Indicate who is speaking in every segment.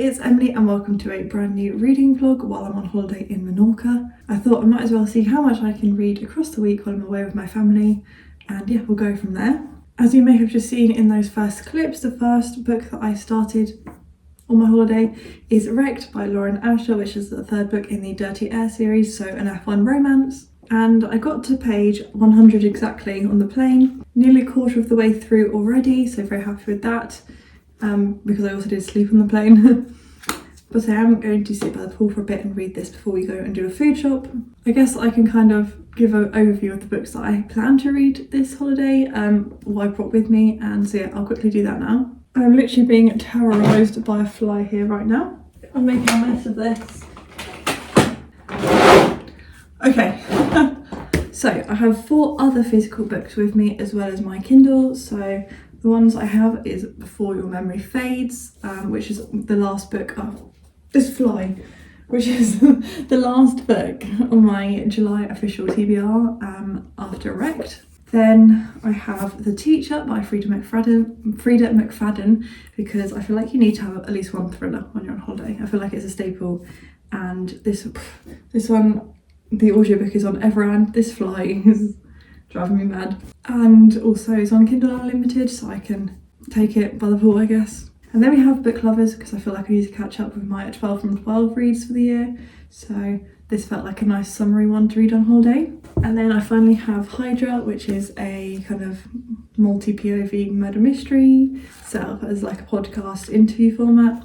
Speaker 1: it's Emily and welcome to a brand new reading vlog while I'm on holiday in Menorca. I thought I might as well see how much I can read across the week while I'm away with my family, and yeah, we'll go from there. As you may have just seen in those first clips, the first book that I started on my holiday is Wrecked by Lauren Asher, which is the third book in the Dirty Air series, so an F1 romance. And I got to page 100 exactly on the plane, nearly a quarter of the way through already, so very happy with that. Because I also did sleep on the plane. But I am going to sit by the pool for a bit and read this before we go and do a food shop. I guess I can kind of give an overview of the books that I plan to read this holiday, what I brought with me, and so yeah, I'll quickly do that now. I'm literally being terrorised by a fly here right now. I'm making a mess of this. Okay, so I have 4 other physical books with me as well as my Kindle. So the ones I have is Before Your Memory Fades, which is the last book of this fly, which is the last book on my July official TBR after Wrecked. Then I have The Teacher by Frida McFadden, because I feel like you need to have at least one thriller when you're on holiday. I feel like it's a staple, and this one, the audiobook is on Everand. This fly is driving me mad. And also it's on Kindle Unlimited, so I can take it by the pool, I guess. And then we have Book Lovers, because I feel like I need to catch up with my 12 from 12 reads for the year. So this felt like a nice summary one to read on holiday. And then I finally have Hydra, which is a kind of multi-POV murder mystery set up as like a podcast interview format.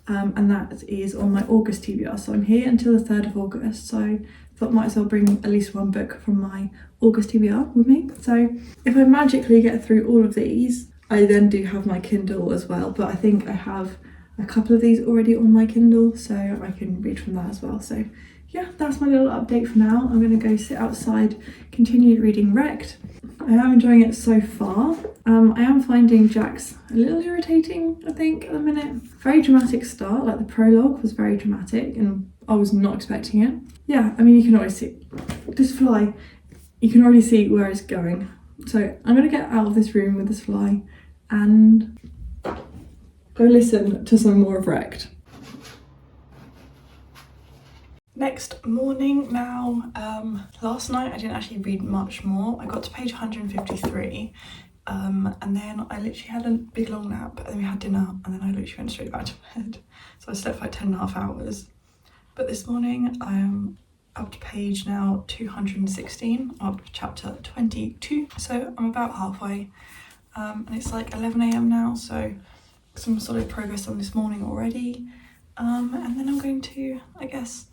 Speaker 1: And that is on my August TBR, so I'm here until the 3rd of August, so I thought I might as well bring at least one book from my August TBR with me. So if I magically get through all of these, I then do have my Kindle as well, but I think I have a couple of these already on my Kindle, so I can read from that as well. So yeah, that's my little update for now. I'm going to go sit outside, continue reading Wrecked. I am enjoying it so far. I am finding Jax a little irritating, I think, at the minute. Very dramatic start, like the prologue was very dramatic and I was not expecting it. Yeah, I mean, you can always see this fly, you can already see where it's going. So I'm going to get out of this room with this fly and go listen to some more of Wrecked. Next morning now. Last night I didn't actually read much more. I got to page 153 and then I literally had a big long nap, and then we had dinner, and then I literally went straight back to bed. So I slept for like 10.5 hours. But this morning I'm up to page now 216, up to chapter 22, so I'm about halfway, and it's like 11 AM now, so some solid progress on this morning already. And then I'm going to, I guess,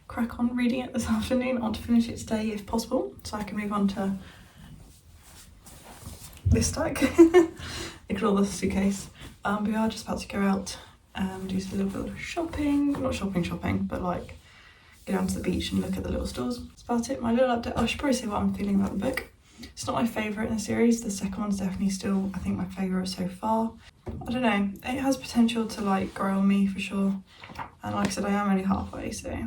Speaker 1: crack on reading it this afternoon. I want to finish it today if possible, so I can move on to this stack. Ignore the suitcase. But we are just about to go out and do a little bit of shopping. Not shopping, but like go down to the beach and look at the little stores. That's about it. My little update. I should probably say what I'm feeling about the book. It's not my favourite in the series. The second one's definitely still, I think, my favourite so far. I don't know. It has potential to like grow on me for sure. And like I said, I am only halfway, so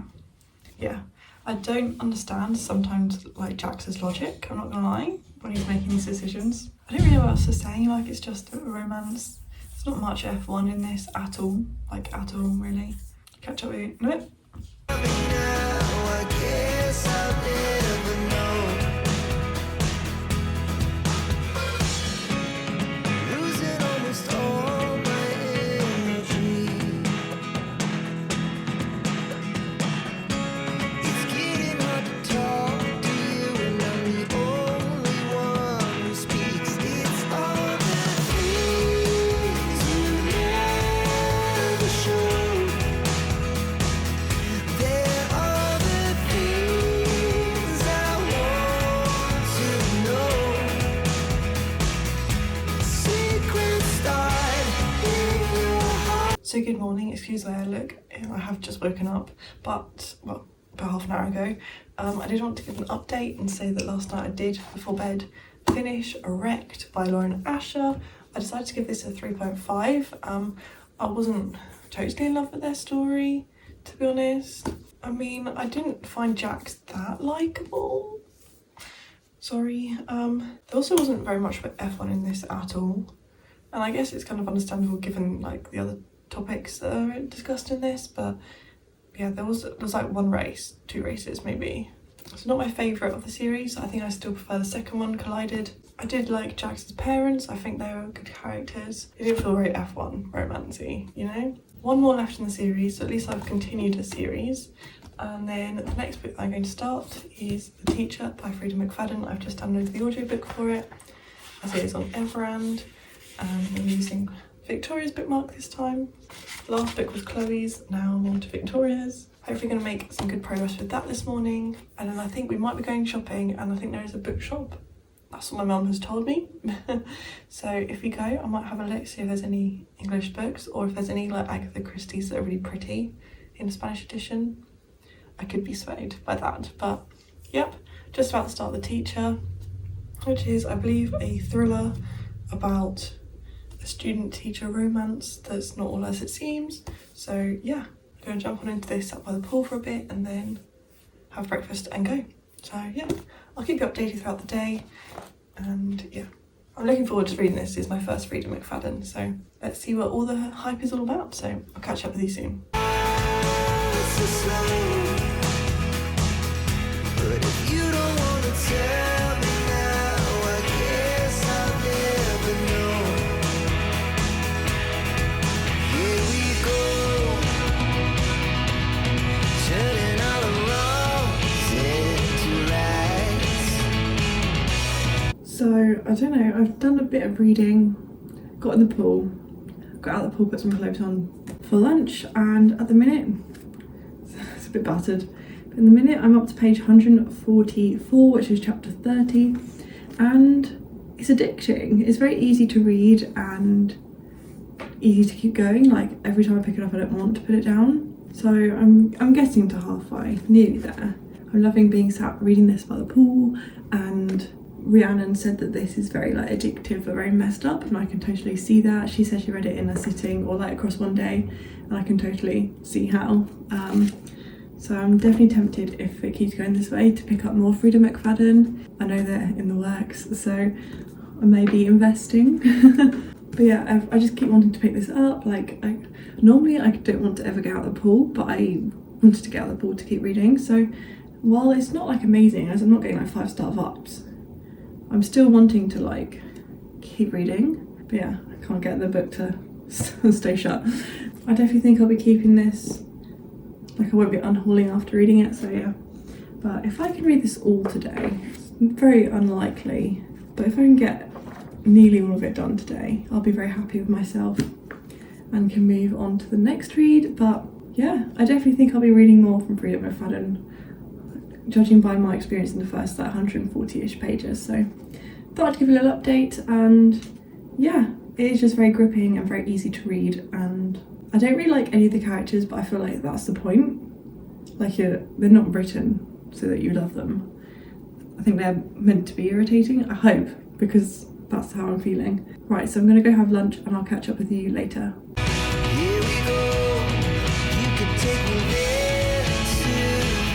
Speaker 1: yeah. I don't understand sometimes like Jax's logic, I'm not gonna lie, when he's making these decisions. I don't really know what else to say, like it's just a romance. There's not much F1 in this at all, like at all really. Catch up with you in a bit. So good morning, excuse the way I look. I have just woken up, but, well, about half an hour ago. I did want to give an update and say that last night I did, before bed, finish Wrecked by Lauren Asher. I decided to give this a 3.5. I wasn't totally in love with their story, to be honest. I mean, I didn't find Jax that likeable. Sorry. There also wasn't very much of F1 in this at all. And I guess it's kind of understandable given like the other topics that are discussed in this, but yeah, there was like one race, 2 races maybe. It's not my favourite of the series. I think I still prefer the second one, Collided. I did like Jax's parents. I think they were good characters. It didn't feel very F1 romancy, you know? One more left in the series, so at least I've continued a series. And then the next book that I'm going to start is The Teacher by Frida McFadden. I've just downloaded the audiobook for it, as it is on Everand. And I'm using Victoria's bookmark this time. Last book was Chloe's, now I'm on to Victoria's. Hopefully going to make some good progress with that this morning. And then I think we might be going shopping, and I think there is a bookshop. That's what my mum has told me. So if we go, I might have a look, see if there's any English books, or if there's any like Agatha Christie's that are really pretty in the Spanish edition. I could be swayed by that, but yep, just about to start The Teacher, which is, I believe, a thriller about a student-teacher romance that's not all as it seems. So yeah, I'm going to jump on into this, sat by the pool for a bit, and then have breakfast and go. So yeah, I'll keep you updated throughout the day, and yeah, I'm looking forward to reading this. It's my first Frida McFadden, so let's see what all the hype is all about. So I'll catch up with you soon.
Speaker 2: But if you don't want to tell me now, I guess I'll never know. Here we go, turning all the wrongs into rights.
Speaker 1: So I don't know, I've done a bit of reading, got in the pool, got out of the pool, put some clothes on for lunch, and at the minute, it's a bit battered. In the minute I'm up to page 144, which is chapter 30, and it's addicting. It's very easy to read and easy to keep going. Like every time I pick it up I don't want to put it down. So I'm getting to halfway, nearly there. I'm loving being sat reading this by the pool, and Rhiannon said that this is very like addictive but very messed up, and I can totally see that. She said she read it in a sitting or like across one day, and I can totally see how. So I'm definitely tempted, if it keeps going this way, to pick up more Frida McFadden. I know they're in the works, so I may be investing. But yeah, I just keep wanting to pick this up. Like, normally I don't want to ever get out of the pool, but I wanted to get out of the pool to keep reading. So while it's not like amazing, as I'm not getting like 5-star vibes, I'm still wanting to like keep reading. But yeah, I can't get the book to stay shut. I definitely think I'll be keeping this. Like I won't be unhauling after reading it, so yeah. But if I can read this all today, it's very unlikely, but if I can get nearly all of it done today, I'll be very happy with myself and can move on to the next read. But yeah, I definitely think I'll be reading more from Frida McFadden, judging by my experience in the first like 140-ish pages. So thought I'd give a little update, and yeah, it is just very gripping and very easy to read, and I don't really like any of the characters, but I feel like that's the point. Like they're not written so that you love them. I think they're meant to be irritating, I hope, because that's how I'm feeling. Right, so I'm gonna go have lunch and I'll catch up with you later.
Speaker 2: Here we go, you can take me there tonight.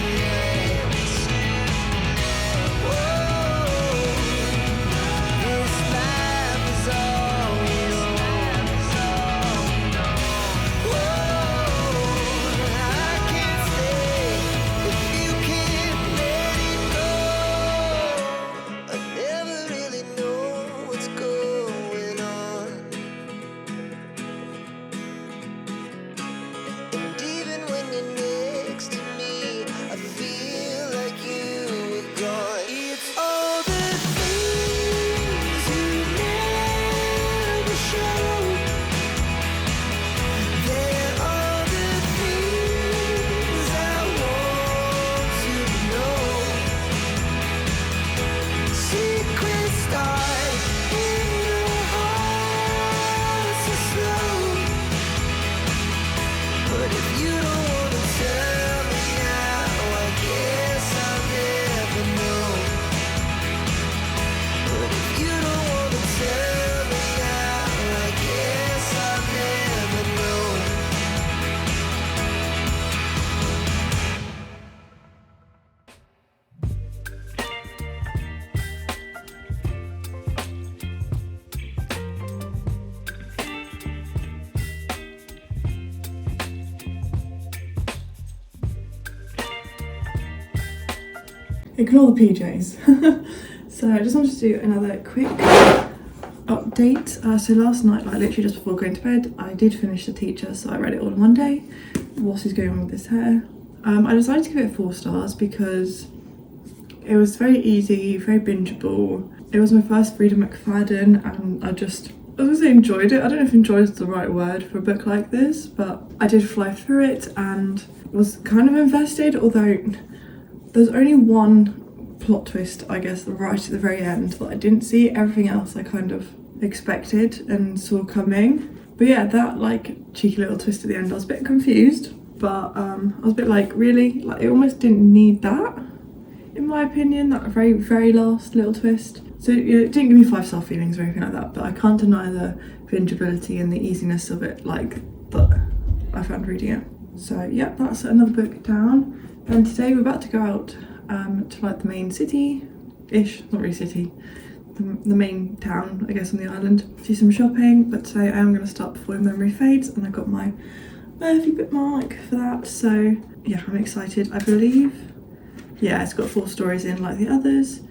Speaker 2: Whoa, this life is all we know. Whoa, I can't stay if you can't let it go. I never really know what's going on.
Speaker 1: Ignore the PJs. So I just wanted to do another quick update. So last night, like literally just before going to bed, I did finish The Teacher, so I read it all in one day. What is going on with this hair? I decided to give it 4 stars because it was very easy, very bingeable. It was my first Rita McFadden, and I obviously enjoyed it. I don't know if enjoyed is the right word for a book like this, but I did fly through it and was kind of invested, although there's only one plot twist, I guess, right at the very end that I didn't see. Everything else I kind of expected and saw coming. But yeah, that like cheeky little twist at the end, I was a bit confused, but I was a bit like, really? Like it almost didn't need that, in my opinion, that very, very last little twist. So it didn't give me 5-star feelings or anything like that, but I can't deny the bingeability and the easiness of it, like, that I found reading it. So yeah, that's another book down. And today we're about to go out to like the main city-ish, not really city, the main town, I guess, on the island, do some shopping. But today I am going to start before memory fades, and I got my Murphy bookmark for that. So yeah, I'm excited. I believe, yeah, it's got 4 stories in like the others.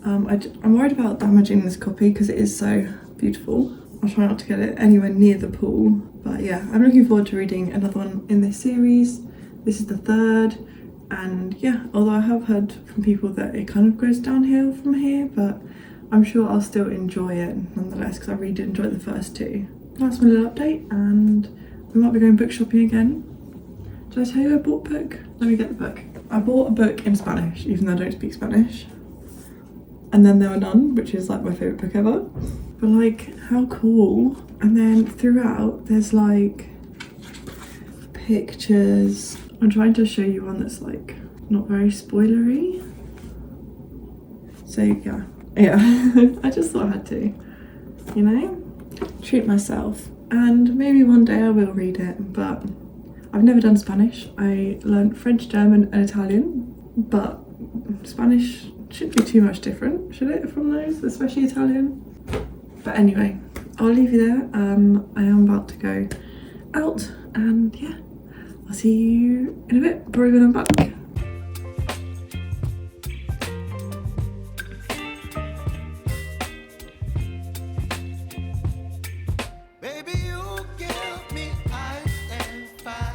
Speaker 1: I'm worried about damaging this copy because it is so beautiful. I'll try not to get it anywhere near the pool. But yeah, I'm looking forward to reading another one in this series. This is the 3rd. And yeah, although I have heard from people that it kind of goes downhill from here, but I'm sure I'll still enjoy it nonetheless because I really did enjoy the first 2. That's my little update, and we might be going book shopping again. Did I tell you I bought a book? Let me get the book. I bought a book in Spanish, even though I don't speak Spanish. And then there were none, which is like my favourite book ever. But like, how cool. And then throughout there's like pictures. I'm trying to show you one that's like not very spoilery. So yeah, I just thought I had to, you know, treat myself. And maybe one day I will read it, but I've never done Spanish. I learned French, German and Italian, but Spanish shouldn't be too much different, should it, from those, especially Italian? But anyway, I'll leave you there. I am about to go out, and yeah, I'll see you in a bit, probably when I'm back.
Speaker 2: Baby, you give me ice and fire.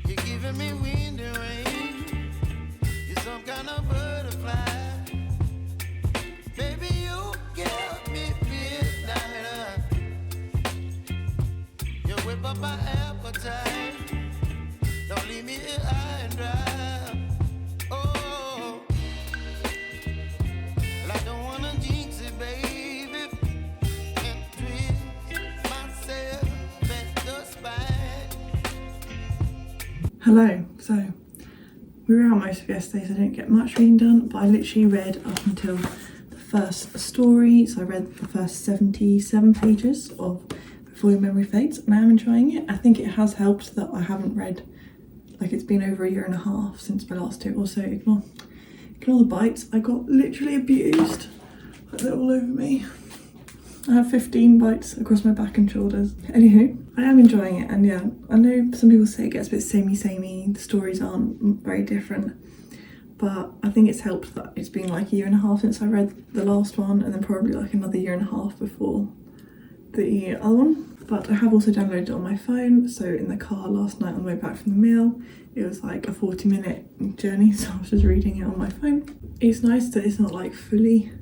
Speaker 2: You're giving me wind and rain. You're some kind of butterfly. Baby, you give me midnight. You whip up my appetite. Don't leave me here high and dry. Oh, well, I don't wanna jinx it, baby. And twist myself at the spine.
Speaker 1: Hello. So we were out most of yesterday, so I didn't get much reading done, but I literally read up until the first story. So I read the first 77 pages of Before Your Memory Fades, and I am enjoying it. I think it has helped that I haven't read, like, it's been over 1.5 years since my last 2. Also, ignore the bites. I got literally abused. Like, they're all over me. I have 15 bites across my back and shoulders. Anywho, I am enjoying it, and yeah, I know some people say it gets a bit samey, the stories aren't very different, but I think it's helped that it's been like 1.5 years since I read the last one, and then probably like another 1.5 years before the other one. But I have also downloaded it on my phone, so in the car last night on the way back from the meal, it was like a 40-minute journey, so I was just reading it on my phone. It's nice that it's not like fully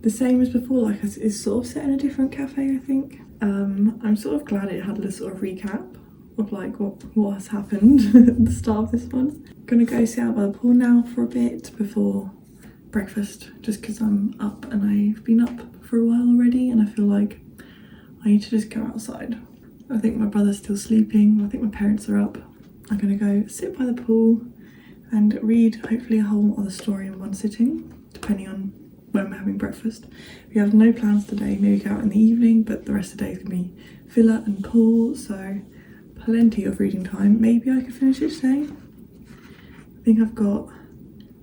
Speaker 1: the same as before, like it's sort of set in a different cafe, I think. I'm sort of glad it had a sort of recap of like what has happened at the start of this one. I'm gonna go sit out by the pool now for a bit before breakfast, just because I'm up and I've been up for a while already, and I feel like I need to just go outside. I think my brother's still sleeping. I think my parents are up. I'm gonna go sit by the pool and read hopefully a whole other story in one sitting, depending on when we're having breakfast. We have no plans today, maybe go out in the evening, but the rest of the day is gonna be villa and pool, so plenty of reading time. Maybe I could finish it today. I think I've got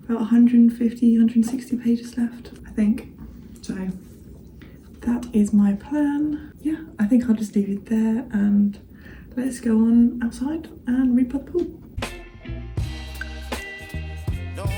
Speaker 1: about 150, 160 pages left, I think. So that is my plan. Yeah, I think I'll just leave it there and let's go on outside and read by the pool.
Speaker 2: Don't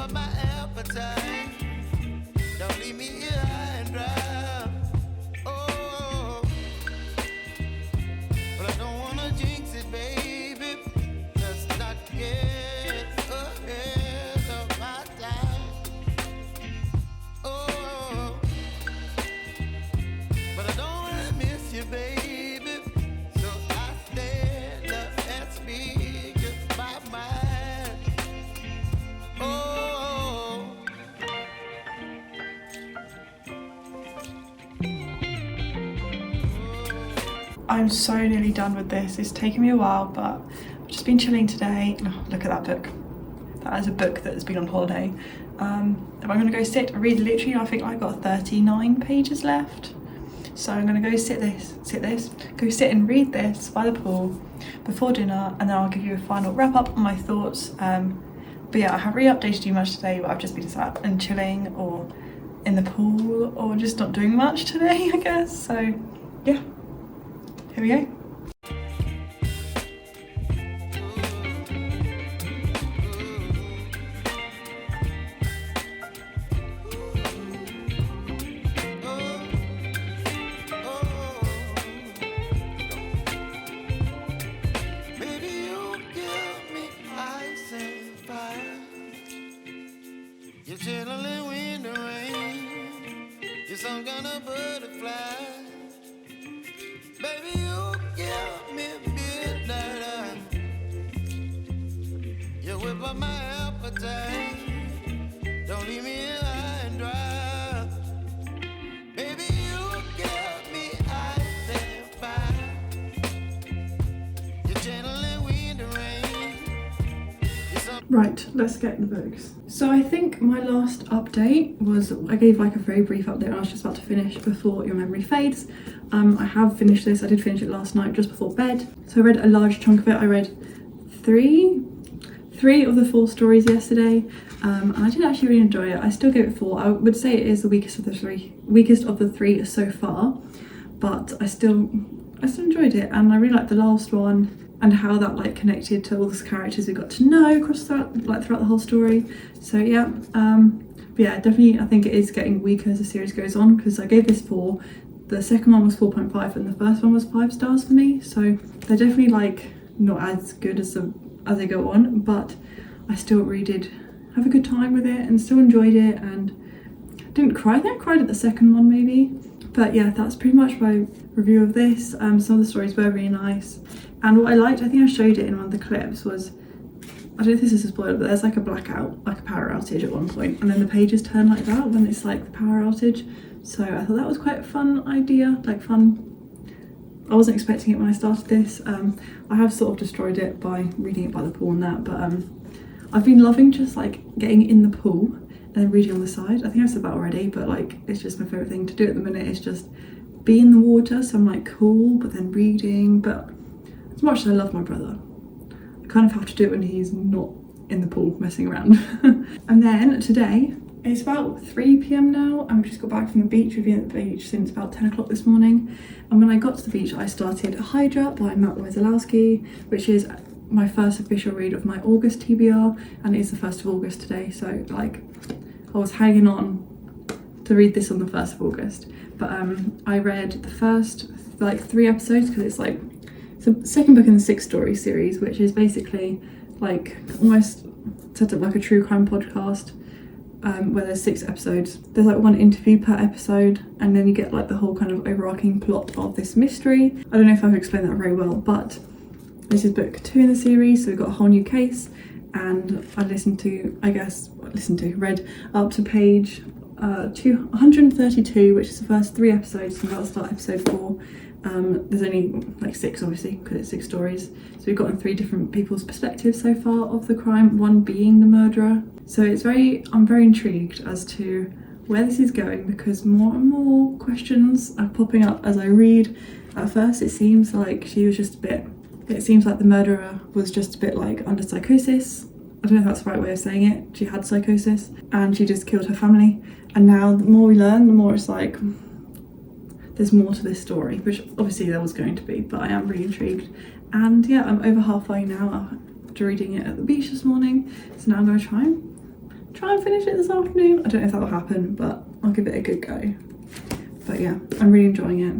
Speaker 2: up my appetite. Don't leave me here high and dry. Oh, but I don't wanna jinx it, baby. Let's not get ahead of my time. Oh, but I don't wanna miss you, baby. So I stand up and speak just my mind. Oh,
Speaker 1: I'm so nearly done with this. It's taken me a while, but I've just been chilling today. Oh, look at that book. That is a book that has been on holiday. If I'm gonna go sit, read literally, I think I've got 39 pages left. So I'm gonna go go sit and read this by the pool before dinner, and then I'll give you a final wrap up on my thoughts. But yeah, I haven't really updated you much today, but I've just been sat and chilling or in the pool or just not doing much today, I guess. So yeah, here we go.
Speaker 2: baby, you give me ice and fire. You're chilling wind and rain. You're some kind of butterfly. Baby, you give me midnight. You whip up my appetite. Don't leave me here high and dry. Baby, you give me ice and fire. You're channeling wind and rain. You're some
Speaker 1: Right, let's get the books. So I think my last update was, I gave like a very brief update. I was just about to finish Before Your Memory Fades. I have finished this. I did finish it last night just before bed. So I read a large chunk of it. I read three of the 4 stories yesterday, and I did actually really enjoy it. I still give it 4. I would say it is the weakest of the three so far, but I still enjoyed it, and I really liked the last one and how that like connected to all the characters we got to know throughout the whole story. So yeah, but yeah, definitely I think it is getting weaker as the series goes on, because I gave this 4. The second one was 4.5 and the first one was 5 stars for me. So they're definitely like not as good as they go on, but I still really did have a good time with it and still enjoyed it, and didn't cry. I think I cried at the second one maybe. But yeah, that's pretty much my review of this. Some of the stories were really nice, and what I liked, I think I showed it in one of the clips, was, I don't know if this is a spoiler, but there's like a blackout, like a power outage at one point, and then the pages turn like that when it's like the power outage. So I thought that was quite a fun idea, like fun. I wasn't expecting it when I started this. I have sort of destroyed it by reading it by the pool and that, but I've been loving just like getting in the pool and then reading on the side. I think I've said that already, but like it's just my favourite thing to do at the minute, is just be in the water. So I'm like cool, but then reading. But as much as I love my brother, I kind of have to do it when he's not in the pool messing around. And then today, it's about 3 p.m. now, and we've just got back from the beach. We've been at the beach since about 10 o'clock this morning. And when I got to the beach, I started Hydra by Matt Wesolowski, which is my first official read of my August TBR, and it is the 1st of August today. So like, I was hanging on to read this on the 1st of August. But I read the first like 3 episodes, because it's like, it's the second book in the 6 story series, which is basically like almost set up like a true crime podcast. Where there's 6 episodes. There's like 1 interview per episode, and then you get like the whole kind of overarching plot of this mystery. I don't know if I've explained that very well, but this is book 2 in the series, so we've got a whole new case, and I read up to page 132, which is the first 3 episodes, and that'll start episode 4. There's only like 6 obviously, because it's 6 stories. So we've gotten 3 different people's perspectives so far of the crime, 1 being the murderer. So I'm very intrigued as to where this is going, because more and more questions are popping up as I read. At first it seems like it seems like the murderer was just a bit like under psychosis. I don't know if that's the right way of saying it. She had psychosis and she just killed her family. And now the more we learn, the more it's like, there's more to this story, which obviously there was going to be, but I am really intrigued. And yeah, I'm over halfway now after reading it at the beach this morning, so now I'm going to try and finish it this afternoon. I don't know if that will happen, but I'll give it a good go. But yeah, I'm really enjoying it.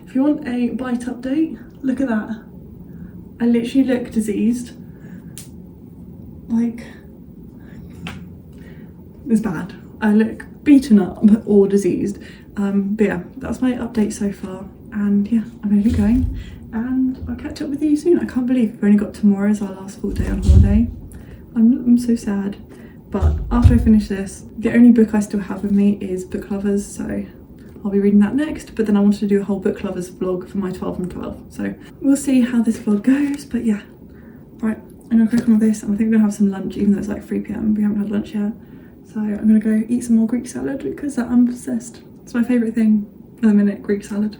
Speaker 1: If you want a bite update, look at that. I literally look diseased. Like, it's bad. I look beaten up or diseased. But yeah, that's my update so far. And yeah, I'm gonna keep going and I'll catch up with you soon. I can't believe we've only got tomorrow as our last full day on holiday. I'm so sad. But after I finish this, the only book I still have with me is Book Lovers, so I'll be reading that next. But then I wanted to do a whole Book Lovers vlog for my 12 from 12. So we'll see how this vlog goes, but yeah. Right, I'm gonna crack on with this. I think I'm gonna have some lunch, even though it's like 3 PM. We haven't had lunch yet. So I'm gonna go eat some more Greek salad because I'm obsessed. It's my favourite thing at the minute, Greek salad.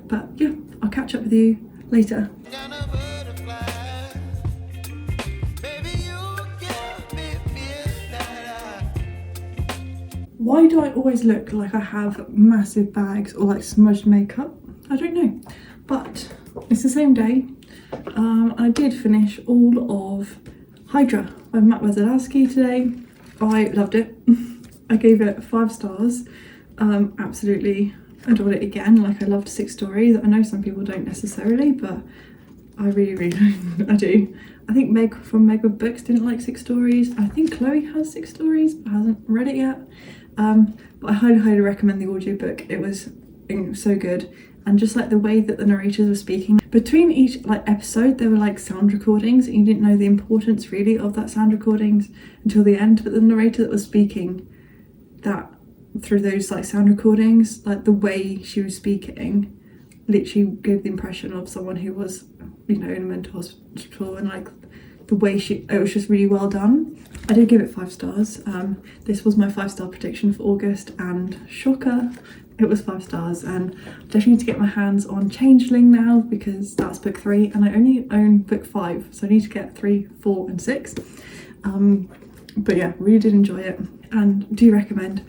Speaker 1: But yeah, I'll catch up with you later. Why do I always look like I have massive bags or like smudged makeup? I don't know, but it's the same day. I did finish all of Hydra by Matt Wazalowski today. I loved it. I gave it 5 stars. Absolutely adored it again. Like, I loved 6 stories. I know some people don't necessarily, but I really I do. I think Meg from Meg with Books didn't like 6 stories. I think Chloe has 6 stories but hasn't read it yet. But I highly recommend the audiobook. It was so good, and just like the way that the narrators were speaking between each like episode, there were like sound recordings, and you didn't know the importance really of that sound recordings until the end. But the narrator that was speaking that through those like sound recordings, like the way she was speaking literally gave the impression of someone who was, you know, in a mental hospital, and like the way it was just really well done. I did give it 5 stars. This was my 5-star prediction for August, and shocker, it was 5 stars. And I definitely need to get my hands on Changeling now because that's book 3 and I only own book 5, so I need to get 3, 4 and 6. But yeah, really did enjoy it and do recommend.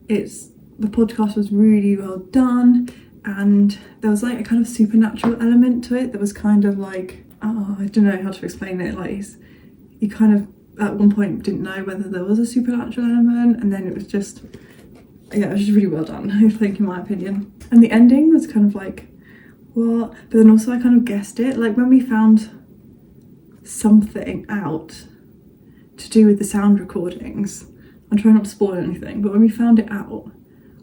Speaker 1: The podcast was really well done, and there was like a kind of supernatural element to it that was kind of like, oh, I don't know how to explain it. Like, you kind of at one point didn't know whether there was a supernatural element, and then it was just, yeah, it was just really well done, I think, in my opinion. And the ending was kind of like, what? But then also I kind of guessed it. Like, when we found something out to do with the sound recordings, I'm trying not to spoil anything, but when we found it out,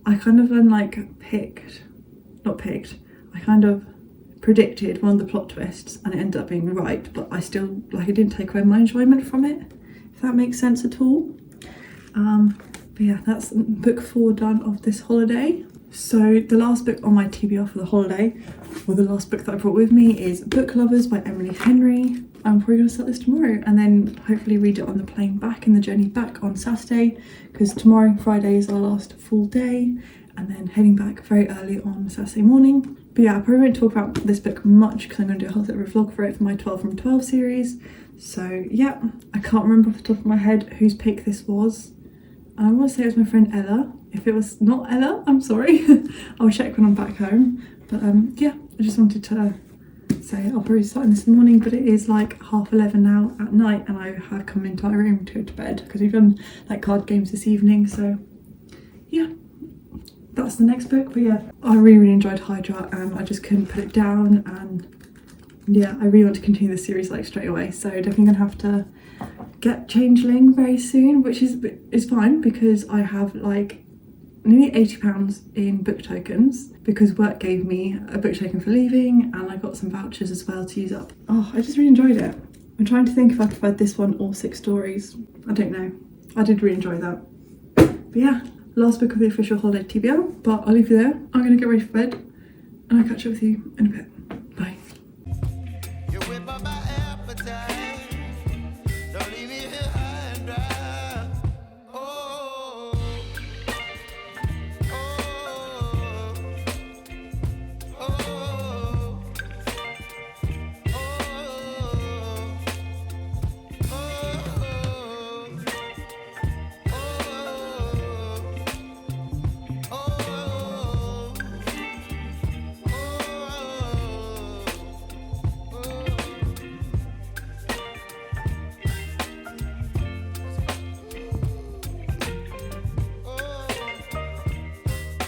Speaker 1: I kind of then like I kind of predicted one of the plot twists, and it ended up being right, but I still, like, it didn't take away my enjoyment from it, if that makes sense at all. But yeah, that's book 4 done of this holiday. So the last book on my TBR for the holiday, or the last book that I brought with me, is Book Lovers by Emily Henry. I'm probably going to start this tomorrow and then hopefully read it on the plane back, in the journey back on Saturday, because tomorrow, Friday, is our last full day, and then heading back very early on Saturday morning. But yeah, I probably won't talk about this book much because I'm going to do a whole separate vlog for it for my 12 from 12 series. So yeah, I can't remember off the top of my head whose pick this was. I want to say it was my friend Ella. If it was not Ella, I'm sorry. I'll check when I'm back home. But yeah, I just wanted to say I'll probably start this morning, but it is like 11:30 now at night, and I have come into my room to go to bed because we've done like card games this evening. So yeah, that's the next book. But yeah, I really enjoyed Hydra, and I just couldn't put it down. And yeah, I really want to continue the series like straight away. So definitely gonna have to get Changeling very soon, which is fine because I have like nearly £80 in book tokens because work gave me a book token for leaving, and I got some vouchers as well to use up. Oh, I just really enjoyed it. I'm trying to think if I preferred this one or 6 stories. I don't know. I did really enjoy that. But yeah, last book of the official holiday TBR, but I'll leave you there. I'm gonna get ready for bed, and I'll catch up with you in a bit. Bye.
Speaker 2: You whip up my appetite. Don't leave me here high and dry. Oh, oh, oh, oh, oh, oh, oh.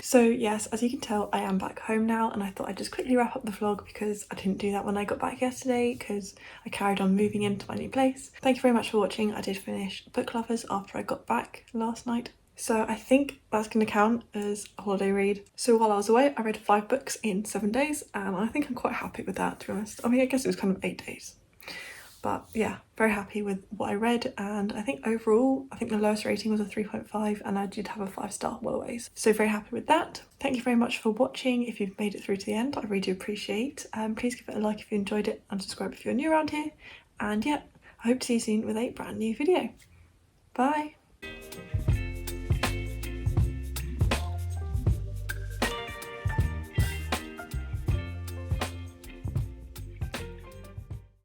Speaker 1: So yes, as you can tell, I am back home now, and I thought I'd just quickly wrap up the vlog because I didn't do that when I got back yesterday because I carried on moving into my new place. Thank you very much for watching. I did finish Book Lovers after I got back last night. So I think that's going to count as a holiday read. So while I was away, I read 5 books in 7 days, and I think I'm quite happy with that, to be honest. I mean, I guess it was kind of 8 days. But yeah, very happy with what I read, and I think overall, I think the lowest rating was a 3.5, and I did have a 5-star always. So very happy with that. Thank you very much for watching. If you've made it through to the end, I really do appreciate. Please give it a like if you enjoyed it, and subscribe if you're new around here. And yeah, I hope to see you soon with a brand new video. Bye!